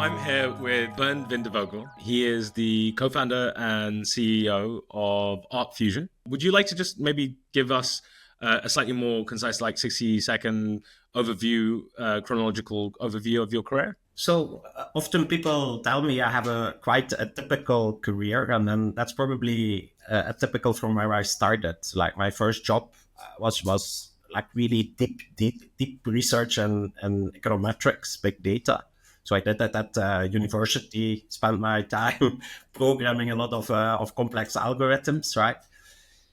I'm here with Bernd Vindevogel. He is the co-founder and CEO of ArcFusion. Would you like to just maybe give us a slightly more concise, like 60-second overview, chronological overview of your career? So often people tell me I have quite a typical career, and then that's probably atypical from where I started. Like my first job was like really deep research and econometrics, big data. So I did that at university, spent my time programming a lot of complex algorithms, right?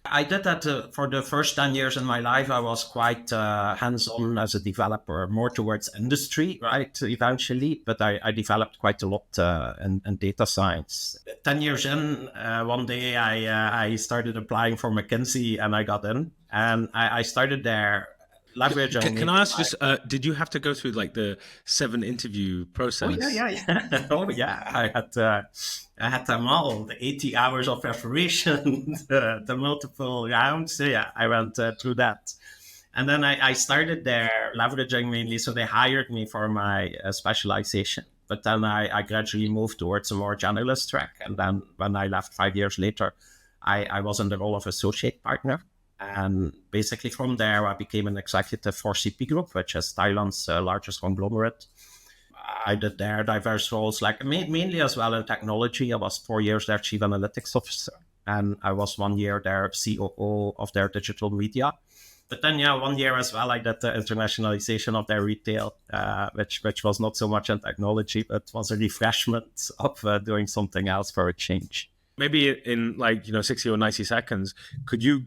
I did that for the first 10 years in my life. I was quite hands-on as a developer, more towards industry, right, eventually. But I developed quite a lot in data science. 10 years in, one day I started applying for McKinsey and I got in. And I started there leveraging... Can I ask just, did you have to go through like the 7 interview process? Oh, yeah. Oh, yeah. I had them all, the 80 hours of preparation, the multiple rounds. So, yeah, I went through that. And then I started there leveraging mainly. So they hired me for my specialization. But then I gradually moved towards a more generalist track. And then when I left 5 years later, I was in the role of associate partner. And basically from there, I became an executive for CP Group, which is Thailand's largest conglomerate. I did there diverse roles, like mainly as well in technology. I was 4 years their chief analytics officer, and I was 1 year their COO of their digital media. But then, 1 year as well, I did the internationalization of their retail, which was not so much in technology, but was a refreshment of doing something else for a change. Maybe in 60 or 90 seconds, could you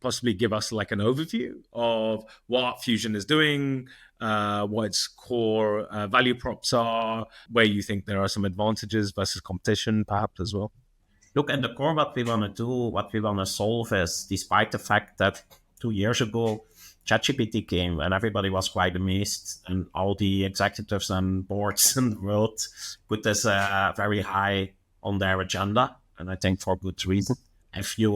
possibly give us like an overview of what ArcFusion is doing, what its core value props are, where you think there are some advantages versus competition perhaps as well? Look, at the core, what we want to do, what we want to solve is, despite the fact that 2 years ago, ChatGPT came and everybody was quite amazed, and all the executives and boards in the world put this very high on their agenda. And I think for good reason. If you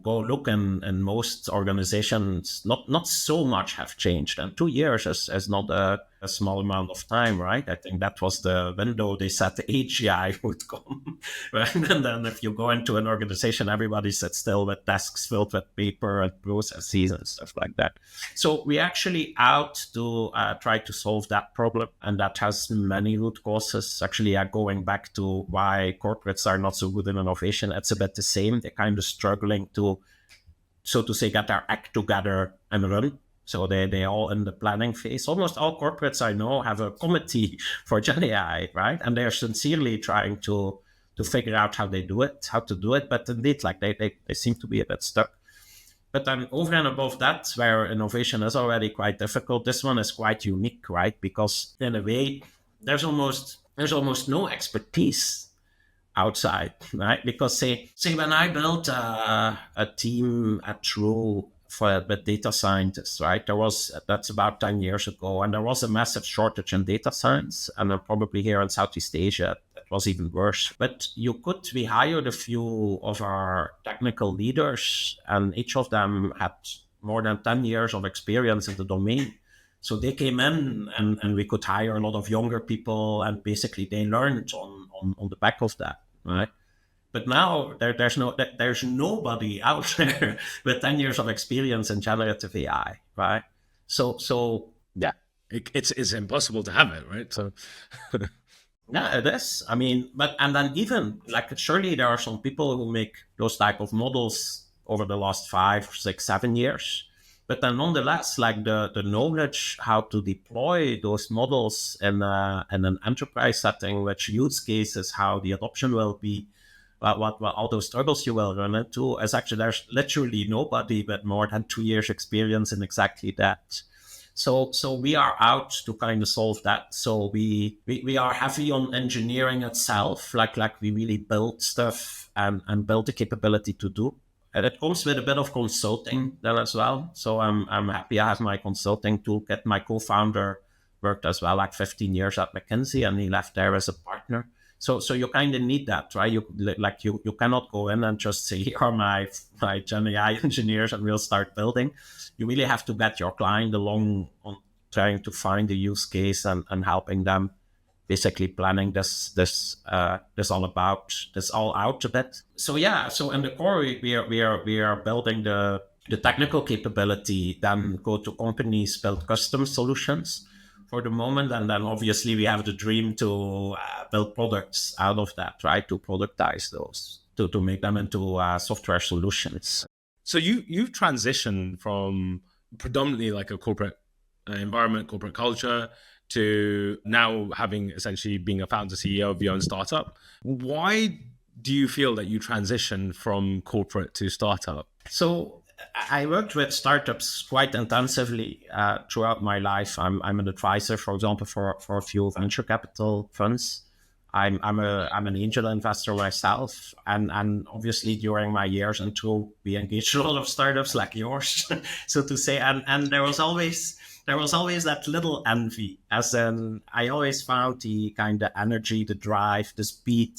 go look in most organizations, not so much have changed. And 2 years is not a small amount of time, right? I think that was the window they said the AGI would come. Right? And then if you go into an organization, everybody sits still with desks filled with paper and processes and stuff like that. So we actually out to try to solve that problem. And that has many root causes. Actually, going back to why corporates are not so good in innovation, it's a bit the same. They're kind of struggling to, so to say, get their act together and run. So they all in the planning phase. Almost all corporates I know have a committee for GenAI, right? And they're sincerely trying to figure out how to do it. But indeed, like they seem to be a bit stuck. But then over and above that, where innovation is already quite difficult, this one is quite unique, right? Because in a way, there's almost no expertise outside, right? Because say when I built a team at True with data scientists, right? That's about 10 years ago, and there was a massive shortage in data science, and probably here in Southeast Asia, it was even worse. But we hired a few of our technical leaders, and each of them had more than 10 years of experience in the domain. So they came in and we could hire a lot of younger people, and basically they learned on the back of that, right? But now there's nobody out there with 10 years of experience in generative AI, right? So yeah, it's impossible to have it, right? So yeah, it is. I mean, and then even like surely there are some people who make those type of models over the last 5, 6, 7 years. But then nonetheless, like the knowledge how to deploy those models in an enterprise setting, which use cases, how the adoption will be, what all those struggles you will run into, is actually there's literally nobody with more than 2 years experience in exactly that. So we are out to kind of solve that. So we are heavy on engineering itself, like we really build stuff and build the capability to do. And it comes with a bit of consulting then as well. So I'm happy I have my consulting toolkit. My co-founder worked as well, like 15 years at McKinsey, and he left there as a partner. So you kind of need that, right? You cannot go in and just say, here are my GenAI engineers and we'll start building. You really have to get your client along on trying to find the use case and helping them basically planning this all out a bit. So yeah, so in the core, we are building the technical capability, then go to companies, build custom solutions for the moment, and then obviously we have the dream to build products out of that, right? To productize those, to make them into software solutions. So you've transitioned from predominantly like a corporate environment, corporate culture, to now having essentially being a founder CEO of your own startup. Why do you feel that you transitioned from corporate to startup? So I worked with startups quite intensively throughout my life. I'm an advisor, for example, for a few venture capital funds. I'm an angel investor myself, and obviously during my years into we engaged a lot of startups like yours, so to say, and there was always that little envy, as in I always found the kind of energy, the drive, the speed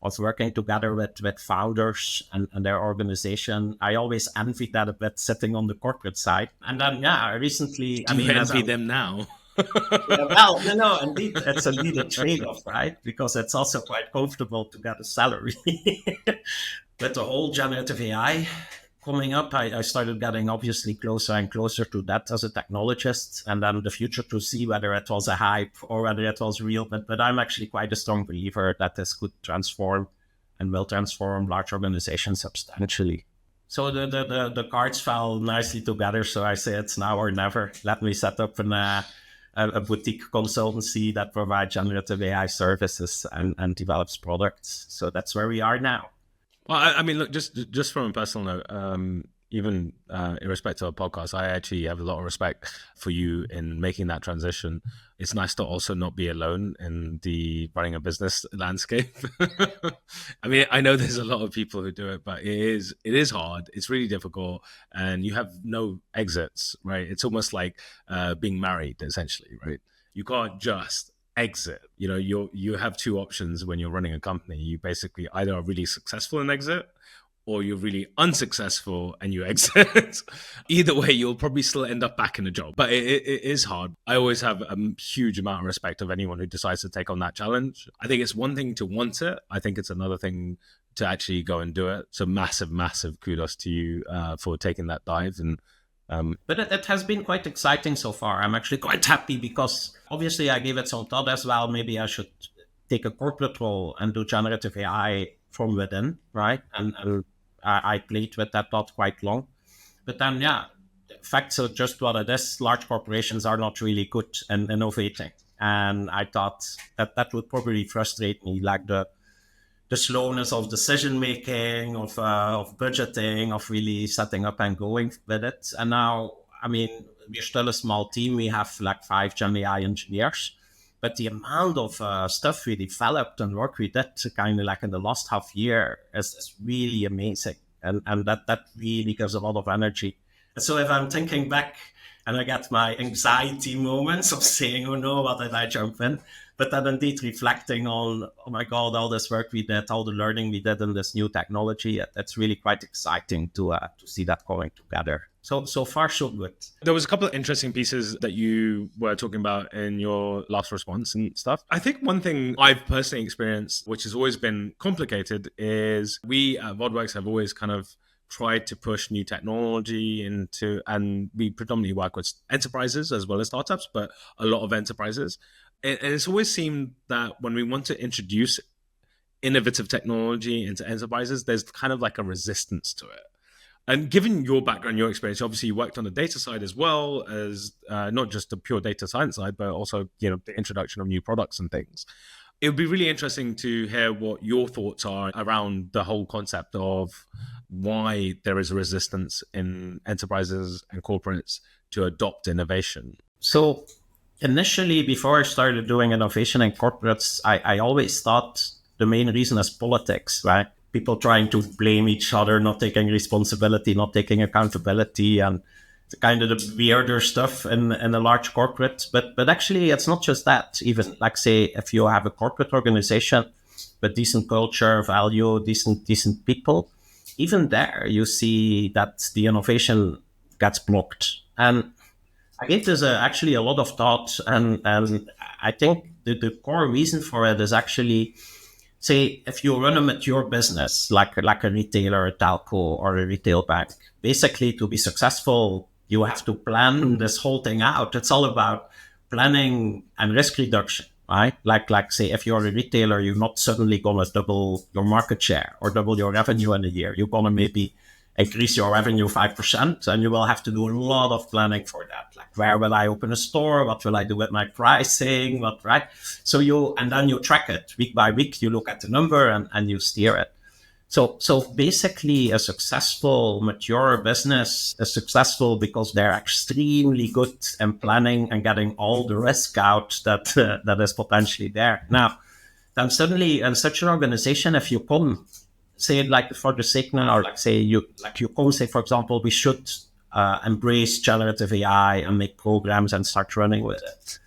of working together with founders and their organization. I always envied that a bit sitting on the corporate side. And then, yeah, recently, Do you envy them now? Yeah, well, no, indeed, it's indeed a trade-off, right? Because it's also quite comfortable to get a salary. With the whole generative AI coming up, I started getting obviously closer and closer to that as a technologist, and then the future to see whether it was a hype or whether it was real. But I'm actually quite a strong believer that this could transform and will transform large organizations substantially. So the cards fell nicely together. So I say it's now or never. Let me set up a boutique consultancy that provides generative AI services and develops products. So that's where we are now. Well, I mean, look, just from a personal note, even irrespective of podcast, I actually have a lot of respect for you in making that transition. It's nice to also not be alone in the running a business landscape. I mean, I know there's a lot of people who do it, but it is hard. It's really difficult, and you have no exits, right? It's almost like being married, essentially, right? You can't just exit. You know, you have two options when you're running a company. You basically either are really successful and exit, or you're really unsuccessful and you exit. Either way, you'll probably still end up back in a job. But it is hard. I always have a huge amount of respect of anyone who decides to take on that challenge. I think it's one thing to want it. I think it's another thing to actually go and do it. So massive, massive kudos to you for taking that dive. And but it has been quite exciting so far. I'm actually quite happy because obviously I gave it some thought as well. Maybe I should take a corporate role and do generative AI from within, right? And I played with that thought quite long. But then, yeah, facts are just what it is. Large corporations are not really good in innovating. And I thought that would probably frustrate me, like the slowness of decision-making, of budgeting, of really setting up and going with it. And now, I mean, we're still a small team. We have like 5 GenAI engineers. But the amount of stuff we developed and work we did kind of like in the last half year is really amazing. And that really gives a lot of energy. And so if I'm thinking back and I get my anxiety moments of saying, oh no, what did I jump in? But then indeed reflecting on, oh my God, all this work we did, all the learning we did in this new technology, that's really quite exciting to see that going together. So far, so good. There was a couple of interesting pieces that you were talking about in your last response and stuff. I think one thing I've personally experienced, which has always been complicated, is we at Vodworks have always kind of tried to push new technology into, and we predominantly work with enterprises as well as startups, but a lot of enterprises. And it's always seemed that when we want to introduce innovative technology into enterprises, there's kind of like a resistance to it. And given your background, your experience, obviously you worked on the data side as well as not just the pure data science side, but also, you know, the introduction of new products and things. It would be really interesting to hear what your thoughts are around the whole concept of why there is a resistance in enterprises and corporates to adopt innovation. So initially, before I started doing innovation in corporates, I always thought the main reason is politics, right? People trying to blame each other, not taking responsibility, not taking accountability, and kind of the weirder stuff in a large corporate. But actually, it's not just that. Even like say, if you have a corporate organization with decent culture, value, decent people, even there you see that the innovation gets blocked. And I gave this actually a lot of thought, and I think the core reason for it is actually, say, if you run a mature business like a retailer, a telco, or a retail bank, basically to be successful, you have to plan this whole thing out. It's all about planning and risk reduction, right? Like say, if you're a retailer, you're not suddenly going to double your market share or double your revenue in a year. You're going to maybe increase your revenue 5%, and you will have to do a lot of planning for that. Like, where will I open a store? What will I do with my pricing? What, right? And then you track it week by week. You look at the number and you steer it. So basically, a successful, mature business is successful because they're extremely good in planning and getting all the risk out that is potentially there. Now, then suddenly in such an organization, if you come, say, like, for the sake now, or you come, say, for example, we should embrace generative AI and make programs and start running with it.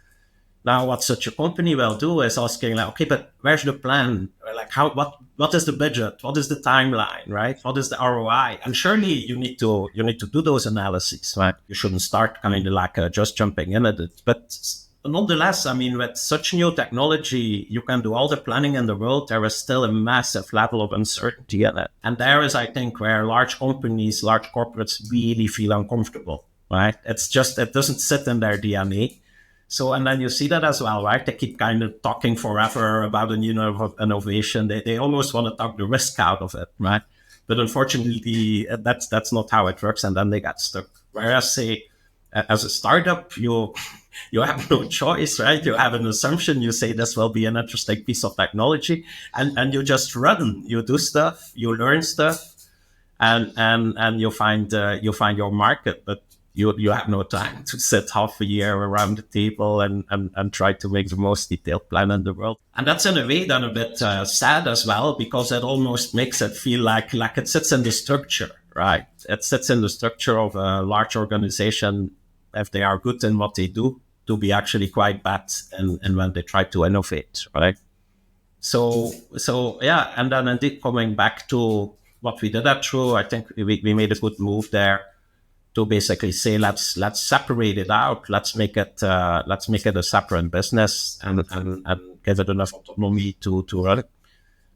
Now, what such a company will do is asking, like, okay, but where's the plan? Like, what is the budget? What is the timeline, right? What is the ROI? And surely you need to do those analyses, right? You shouldn't start kind of like just jumping in at it. But nonetheless, I mean, with such new technology, you can do all the planning in the world. There is still a massive level of uncertainty in it. And there is, I think, where large companies, large corporates really feel uncomfortable, right? It doesn't sit in their DNA. So, and then you see that as well, right? They keep kind of talking forever about a new innovation. They almost want to talk the risk out of it, right? But unfortunately, that's not how it works, and then they get stuck. Whereas, say, as a startup, you have no choice, right? You have an assumption. You say this will be an interesting piece of technology, and you just run. You do stuff, you learn stuff, and you find your market, but you have no time to sit half a year around the table and try to make the most detailed plan in the world. And that's in a way then a bit sad as well, because it almost makes it feel like it sits in the structure, right? It sits in the structure of a large organization, if they are good in what they do, to be actually quite bad in when they try to innovate, right? So yeah, and then indeed coming back to what we did at True, I think we made a good move there to basically say, let's separate it out. Let's make it a separate business and give it enough autonomy to run it.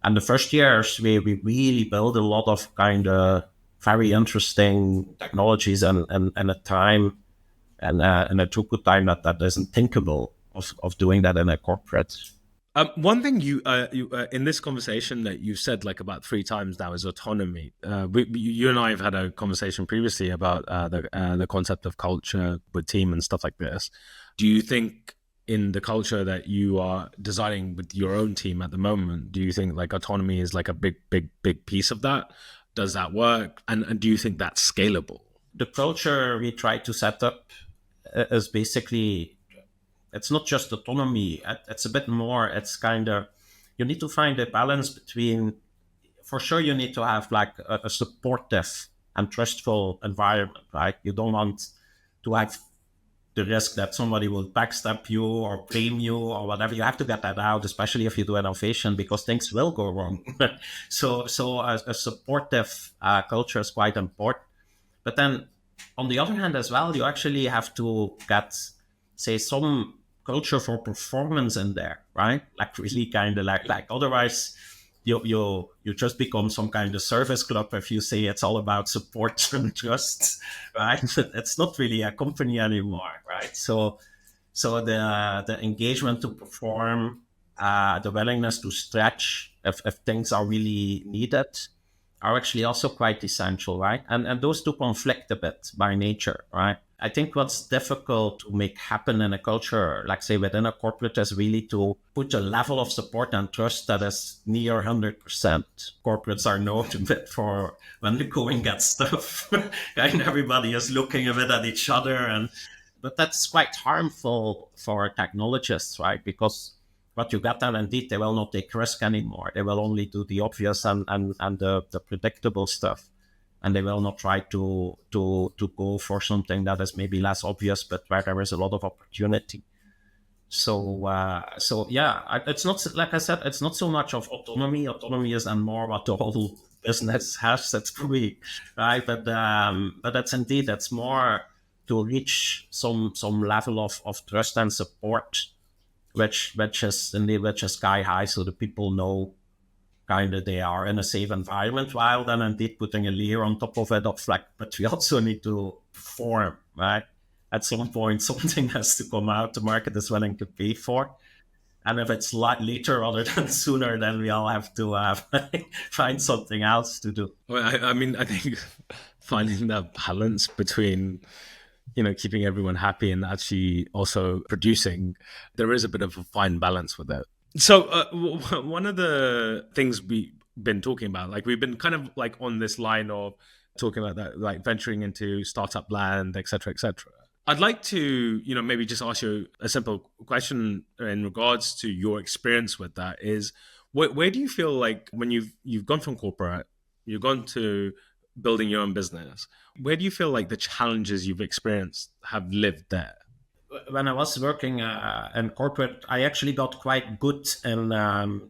And the first years, we really built a lot of kind of very interesting technologies and a time and a throughput time that isn't thinkable of doing that in a corporate. One thing you in this conversation that you said like about 3 times now is autonomy. You and I have had a conversation previously about the concept of culture with team and stuff like this. Do you think in the culture that you are designing with your own team at the moment, do you think like autonomy is like a big piece of that? Does that work? And do you think that's scalable? The culture we try to set up is basically, it's not just autonomy. It's a bit more. It's kind of, you need to find a balance between, for sure, you need to have like a supportive and trustful environment, right? You don't want to have the risk that somebody will backstab you or blame you or whatever. You have to get that out, especially if you do innovation, because things will go wrong. So a supportive culture is quite important. But then on the other hand as well, you actually have to get, say, some culture for performance in there, right? Like really kind of like otherwise you just become some kind of service club if you say it's all about support and trust, right? It's not really a company anymore, right? So the engagement to perform, the willingness to stretch if things are really needed are actually also quite essential, right? And those two conflict a bit by nature, right? I think what's difficult to make happen in a culture, like say within a corporate, is really to put a level of support and trust that is near 100%. Corporates are known a bit for when the going gets tough, and everybody is looking a bit at each other, but that's quite harmful for technologists, right? Because what you get, then indeed they will not take risk anymore. They will only do the obvious and the predictable stuff. And they will not try to go for something that is maybe less obvious, but where there is a lot of opportunity. So yeah, it's not, like I said, it's not so much of autonomy. Autonomy is then more what the whole business has. That's probably right, but that's indeed, it's more to reach some level of trust and support which is sky high, so the people know kind of they are in a safe environment, while then indeed putting a layer on top of it of like, but we also need to perform, right? At some point, something has to come out the market is willing to pay for. And if it's later rather than sooner, then we all have to find something else to do. Well, I mean, I think finding that balance between, keeping everyone happy and actually also producing, there is a bit of a fine balance with it. So one of the things we've been talking about, like we've been kind of like on this line of talking about that, like venturing into startup land, et cetera, et cetera. I'd like to, maybe just ask you a simple question in regards to your experience with that is where do you feel like when you've gone from corporate, you've gone to building your own business, where do you feel like the challenges you've experienced have lived there? When I was working in corporate, I actually got quite good in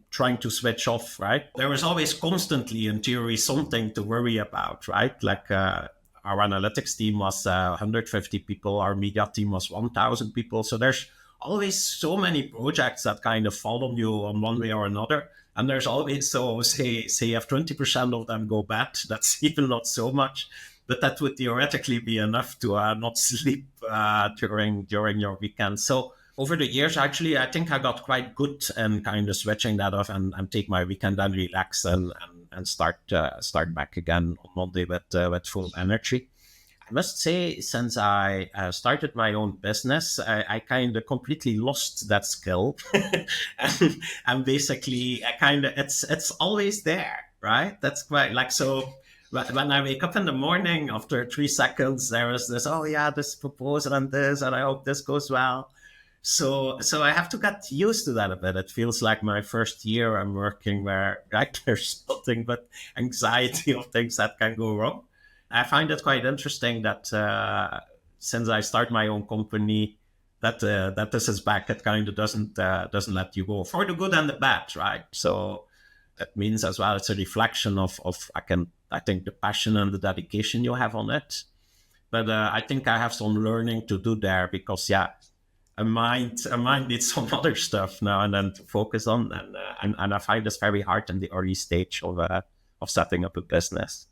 trying to switch off, right? There was always constantly, in theory, something to worry about, right? Like our analytics team was 150 people, our media team was 1,000 people. So there's always so many projects that kind of fall on you on one way or another. And there's always, so say if 20% of them go bad, that's even not so much. But that would theoretically be enough to not sleep during your weekend. So over the years, actually, I think I got quite good in kind of switching that off and take my weekend and relax and start back again on Monday with full energy. I must say, since I started my own business, I kind of completely lost that skill, and basically, I kind of it's always there, right? That's quite like so. When I wake up in the morning, after 3 seconds, there is this, oh yeah, this proposal and this, and I hope this goes well. So I have to get used to that a bit. It feels like my first year I'm working where like, there's nothing but anxiety of things that can go wrong. I find it quite interesting that since I start my own company, that this is back. It kind of doesn't let you go for the good and the bad, right? So that means as well it's a reflection of I think the passion and the dedication you have on it. But I think I have some learning to do there because a mind needs some other stuff now and then to focus on, and I find this very hard in the early stage of setting up a business.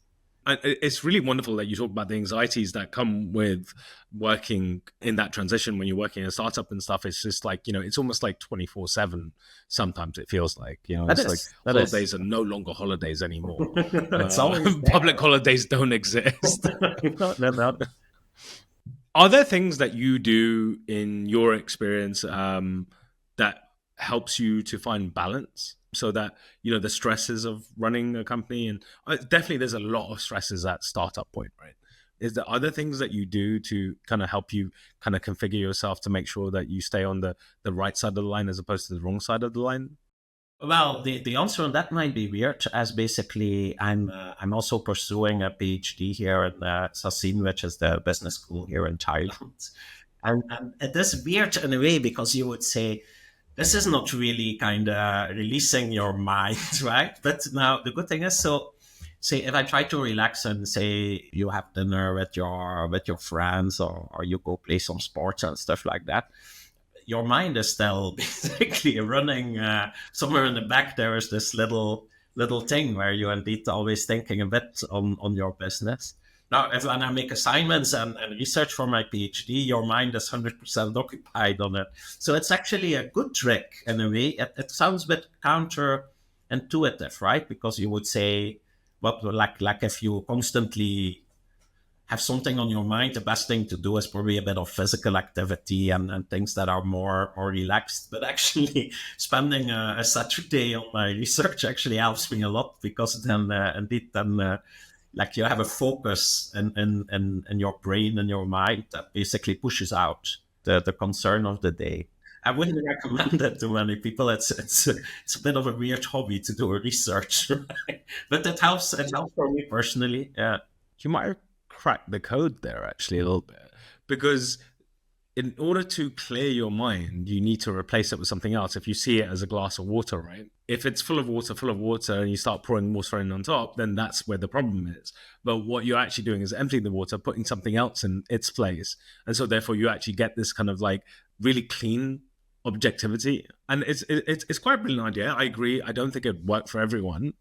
It's really wonderful that you talk about the anxieties that come with working in that transition when you're working in a startup and stuff. It's just like, it's almost like 24/7. Sometimes it feels like, it's like holidays are no longer holidays anymore. It's always public holidays don't exist. No. Are there things that you do in your experience that helps you to find balance? So that, the stresses of running a company, and definitely there's a lot of stresses at startup point, right? Is there other things that you do to kind of help you kind of configure yourself to make sure that you stay on the right side of the line as opposed to the wrong side of the line? Well, the answer on that might be weird, as basically I'm also pursuing a PhD here in Sassin, which is the business school here in Thailand. And it is weird in a way because you would say, this is not really kind of releasing your mind, right? But now the good thing is, so say if I try to relax and say you have dinner with your friends or you go play some sports and stuff like that, your mind is still basically running somewhere in the back. There is this little thing where you're indeed always thinking a bit on your business. Now, when I make assignments and research for my PhD, your mind is 100% occupied on it. So it's actually a good trick in a way. It sounds a bit counterintuitive, right? Because you would say, well, like if you constantly have something on your mind, the best thing to do is probably a bit of physical activity and things that are more relaxed. But actually, spending a Saturday on my research actually helps me a lot because then like you have a focus in your brain and your mind that basically pushes out the concern of the day. I wouldn't recommend it to many people. It's a bit of a weird hobby to do research, right? But it helps for me personally. Yeah. You might have cracked the code there actually a little bit, because in order to clear your mind, you need to replace it with something else. If you see it as a glass of water, right? If it's full of water, and you start pouring water in on top, then that's where the problem is. But what you're actually doing is emptying the water, putting something else in its place. And so therefore you actually get this kind of like really clean objectivity. And it's quite a brilliant idea. I agree. I don't think it'd work for everyone,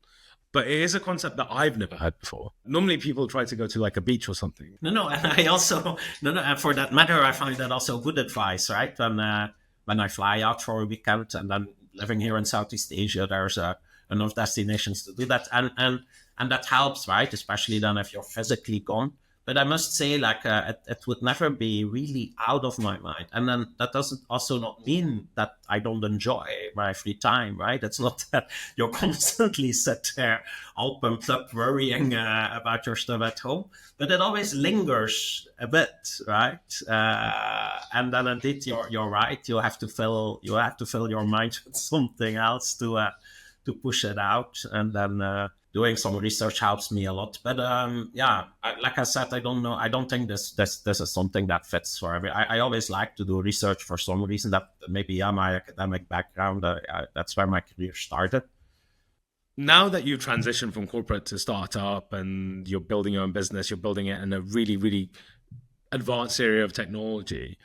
but it is a concept that I've never heard before. Normally people try to go to like a beach or something. No, and I also and for that matter, I find that also good advice, right? When I fly out for a weekend, and then living here in Southeast Asia, there's enough destinations to do that, and that helps, right? Especially then if you're physically gone. But I must say, like, it would never be really out of my mind. And then that doesn't also not mean that I don't enjoy my free time, right? It's not that you're constantly sit there all pumped up worrying about your stuff at home, but it always lingers a bit, right? And then indeed, you're right. You have to fill your mind with something else to push it out, and then. Doing some research helps me a lot, but like I said, I don't know. I don't think this is something that fits for every. I always like to do research for some reason. That maybe my academic background. That's where my career started. Now that you've transitioned from corporate to startup and you're building your own business, you're building it in a really, really advanced area of technology.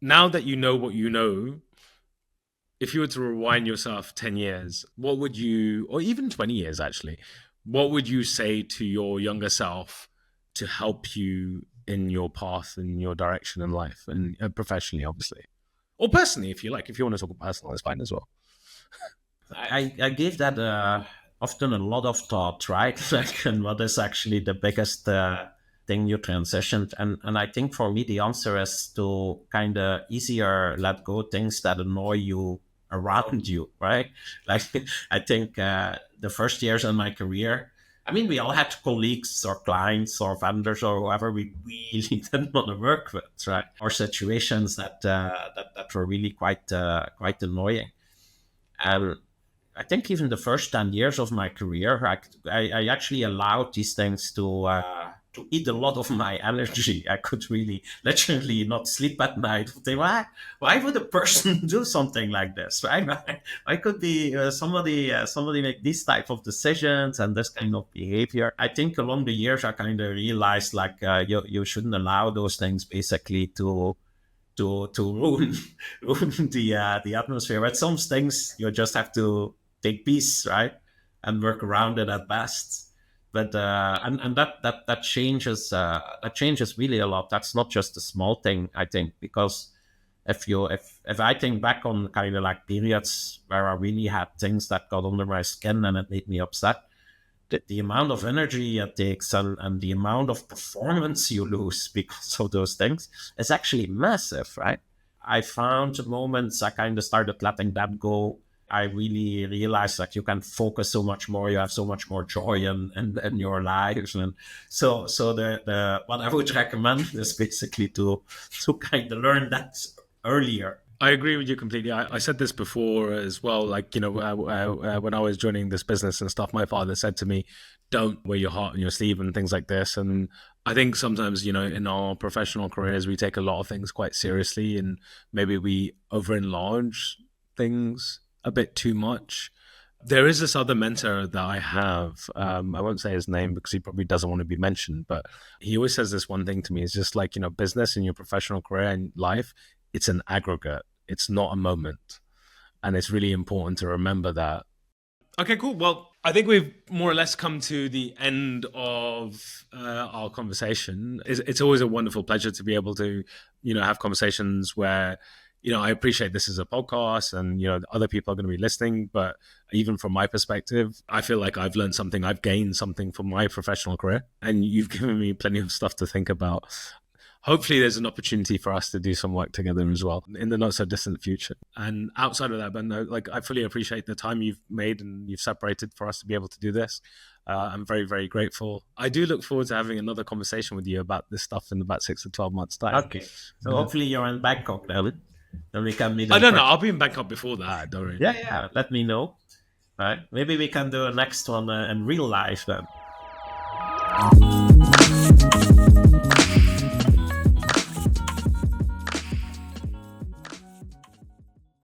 Now that you know what you know, if you were to rewind yourself 10 years, what would you, or even 20 years actually, what would you say to your younger self to help you in your path and your direction in life and professionally, obviously, or personally, if you like? If you want to talk about personal, it's fine as well. I gave that often a lot of thought, right? Like, and what is actually the biggest thing you transitioned? And I think for me, the answer is to kind of easier let go things that annoy you around you, right? Like, I think the first years in my career, I mean, we all had colleagues or clients or vendors or whoever we really didn't want to work with, right? Or situations that were really quite annoying. And I think even the first 10 years of my career, I actually allowed these things to eat a lot of my energy. I could really literally not sleep at night. Why would a person do something like this, right? Why could be somebody make these type of decisions and this kind of behavior? I think along the years, I kind of realized like you shouldn't allow those things basically to ruin the atmosphere. But some things you just have to take peace, right, and work around it at best. But and that changes really a lot. That's not just a small thing, I think, because if I think back on kind of like periods where I really had things that got under my skin and it made me upset, the amount of energy it takes and the amount of performance you lose because of those things is actually massive, right? I found moments I kind of started letting that go. I really realized that you can focus so much more. You have so much more joy in your lives, and so the what I would recommend is basically to kind of learn that earlier. I agree with you completely. I said this before as well. Like, you know, when I was joining this business and stuff, my father said to me, "Don't wear your heart on your sleeve" and things like this. And I think sometimes, you know, in our professional careers, we take a lot of things quite seriously, and maybe we overenlarge things a bit too much. There is this other mentor that I have. I won't say his name because he probably doesn't want to be mentioned, but he always says this one thing to me. It's just like, you know, business in your professional career and life, it's an aggregate. It's not a moment. And it's really important to remember that. Okay, cool. Well, I think we've more or less come to the end of our conversation. It's always a wonderful pleasure to be able to, you know, have conversations where, you know, I appreciate this is a podcast and, you know, other people are going to be listening. But even from my perspective, I feel like I've learned something. I've gained something from my professional career. And you've given me plenty of stuff to think about. Hopefully there's an opportunity for us to do some work together as well in the not so distant future. And outside of that, but no, like, I fully appreciate the time you've made and you've separated for us to be able to do this. I'm very, very grateful. I do look forward to having another conversation with you about this stuff in about 6 to 12 months time. Okay. So hopefully you're in Bangkok now. Then we can meet. I don't know. I'll be in Bangkok before that. Don't worry. Yeah. Let me know. Right. Maybe we can do a next one in real life then.